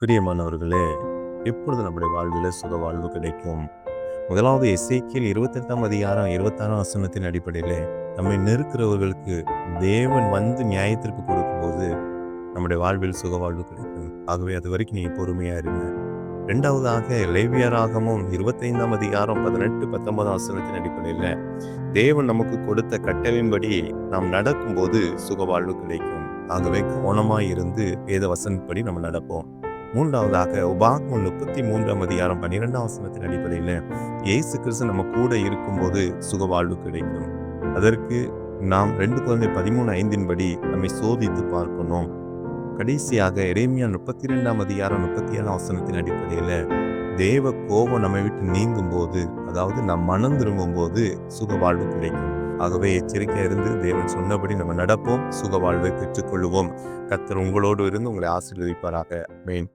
பிரியமானவர்களே, எப்பொழுது நம்முடைய வாழ்விலே சுக வாழ்வு கிடைக்கும்? முதலாவது எசேக்கியேல் 28ஆம் அதிகாரம் 26ஆம் வசனத்தின் அடிப்படையிலே, நம்மை நெருக்கிறவர்களுக்கு தேவன் வந்து நியாயத்தீர்ப்பு கொடுக்கும்போது, நம்முடைய வாழ்வில் சுக வாழ்வு கிடைக்கும். ஆகவே அதுவரைக்கும் நீங்க பொறுமையா இருங்க. 2வதாக லேவியராகமம் 25ஆம் அதிகாரம் 18, 19ஆம் வசனத்தின் அடிப்படையில, தேவன் நமக்கு கொடுத்த கட்டளையின்படி நாம் நடக்கும்போது சுக வாழ்வு கிடைக்கும். ஆகவே கவனமாய் இருந்து வேத வசனப்படி நம்ம நடப்போம். 3வதாக உபாகமம் 33ஆம் அதிகாரம் 12ஆம் வசனத்தின் அடிப்படையில் இயேசு கிறிஸ்து நம்ம கூட இருக்கும்போது சுக வாழ்வு கிடைக்கும். அதற்கு நாம் 2 Corinthians 13:5 படி நம்மை சோதித்து பார்க்கணும். கடைசியாக எரேமியா 32ஆம் அதிகாரம் 37ஆம் வசனத்தின் அடிப்படையில் தேவ கோபம் நம்மை விட்டு நீங்கும் போது, அதாவது நாம் மனம் திரும்பும் போது சுக வாழ்வு கிடைக்கும். ஆகவே எச்சரிக்கையா இருந்து தேவன் சொன்னபடி நம்ம நடப்போம், சுக வாழ்வை பெற்றுக்கொள்வோம். கர்த்தர் உங்களோடு இருந்து உங்களை ஆசீர்வதிப்பாராக. ஆமென்.